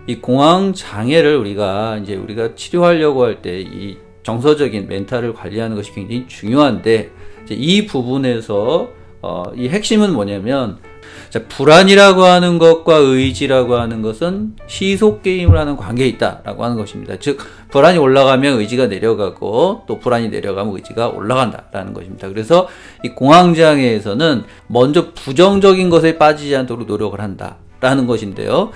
이 공황 장애를 우리가 치료하려고 할 때 이 정서적인 멘탈을 관리하는 것이 굉장히 중요한데, 이제 이 부분에서 이 핵심은 뭐냐면, 자, 불안이라고 하는 것과 의지라고 하는 것은 시속 게임을 하는 관계에 있다라고 하는 것입니다. 즉, 불안이 올라가면 의지가 내려가고, 또 불안이 내려가면 의지가 올라간다라는 것입니다. 그래서 이 공황장애에서는 먼저 부정적인 것에 빠지지 않도록 노력을 한다라는 것인데요.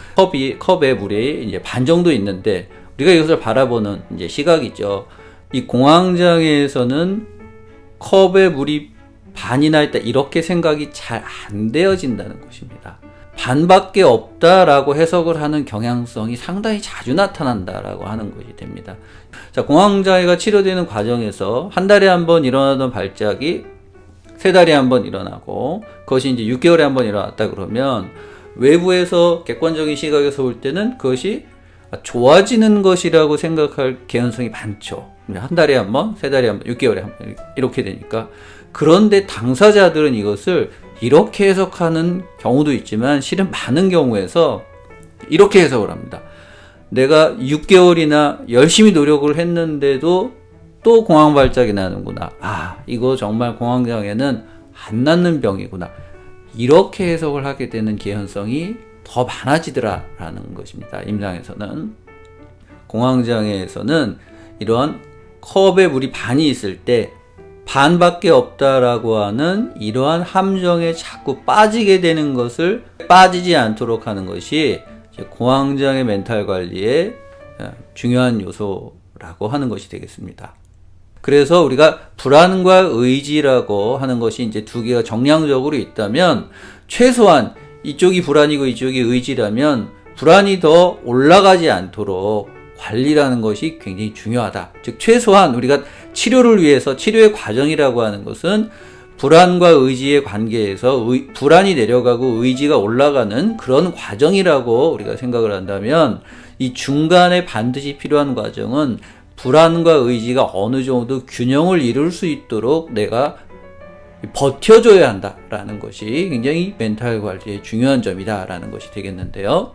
컵에 물이 이제 반 정도 있는데, 우리가 이것을 바라보는 이제 시각이죠. 이 공황장애에서는 컵에 물이 반이나 있다, 이렇게 생각이 잘 안 되어진다는 것입니다. 반밖에 없다라고 해석을 하는 경향성이 상당히 자주 나타난다라고 하는 것이 됩니다. 자, 공황장애가 치료되는 과정에서 한 달에 한 번 일어나던 발작이 세 달에 한 번 일어나고, 그것이 이제 6개월에 한 번 일어났다 그러면, 외부에서 객관적인 시각에서 볼 때는 그것이 좋아지는 것이라고 생각할 개연성이 많죠. 한 달에 한 번, 세 달에 한 번, 6개월에 한 번, 이렇게 되니까. 그런데 당사자들은 이것을 이렇게 해석하는 경우도 있지만, 실은 많은 경우에서 이렇게 해석을 합니다. 내가 6개월이나 열심히 노력을 했는데도 또 공황발작이 나는구나. 아, 이거 정말 공황장애는 안 낫는 병이구나. 이렇게 해석을 하게 되는 개연성이 더 많아지더라라는 것입니다. 임상에서는. 공황장애에서는 이런 컵에 물이 반이 있을 때 반밖에 없다라고 하는 이러한 함정에 자꾸 빠지게 되는 것을 빠지지 않도록 하는 것이 공황장애 멘탈 관리의 중요한 요소라고 하는 것이 되겠습니다. 그래서 우리가 불안과 의지라고 하는 것이 이제 두 개가 정량적으로 있다면, 최소한 이쪽이 불안이고 이쪽이 의지라면 불안이 더 올라가지 않도록 관리라는 것이 굉장히 중요하다. 즉, 최소한 우리가 치료를 위해서, 치료의 과정이라고 하는 것은 불안과 의지의 관계에서 불안이 내려가고 의지가 올라가는 그런 과정이라고 우리가 생각을 한다면, 이 중간에 반드시 필요한 과정은 불안과 의지가 어느 정도 균형을 이룰 수 있도록 내가 버텨줘야 한다라는 것이 굉장히 멘탈 관리의 중요한 점이다라는 것이 되겠는데요.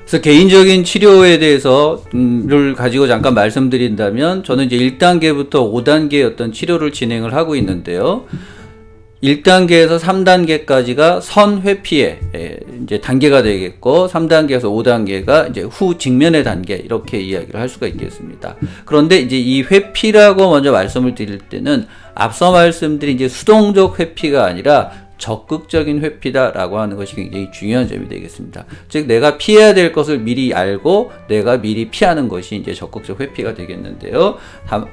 그래서 개인적인 치료에 대해서를 가지고 잠깐 말씀드린다면, 저는 이제 1단계부터 5단계의 어떤 치료를 진행을 하고 있는데요. 1단계에서 3단계까지가 선 회피의 이제 단계가 되겠고, 3단계에서 5단계가 이제 후 직면의 단계, 이렇게 이야기를 할 수가 있겠습니다. 그런데 이제 이 회피라고 먼저 말씀을 드릴 때는, 앞서 말씀드린 이제 수동적 회피가 아니라 적극적인 회피다라고 하는 것이 굉장히 중요한 점이 되겠습니다. 즉, 내가 피해야 될 것을 미리 알고 내가 미리 피하는 것이 이제 적극적 회피가 되겠는데요.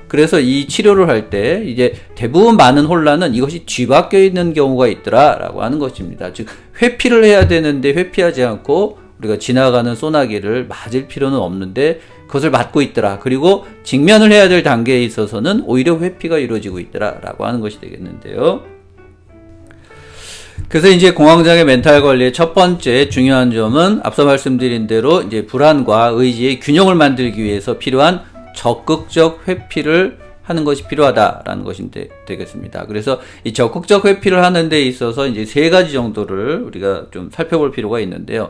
그래서 이 치료를 할 때 이제 대부분 많은 혼란은 이것이 뒤바뀌어 있는 경우가 있더라라고 하는 것입니다. 즉, 회피를 해야 되는데 회피하지 않고 우리가 지나가는 소나기를 맞을 필요는 없는데 그것을 맞고 있더라. 그리고 직면을 해야 될 단계에 있어서는 오히려 회피가 이루어지고 있더라라고 하는 것이 되겠는데요. 그래서 이제 공황장애 멘탈 관리의 첫 번째 중요한 점은, 앞서 말씀드린 대로 이제 불안과 의지의 균형을 만들기 위해서 필요한 적극적 회피를 하는 것이 필요하다라는 것이 되겠습니다. 그래서 이 적극적 회피를 하는 데 있어서 이제 세 가지 정도를 우리가 좀 살펴볼 필요가 있는데요.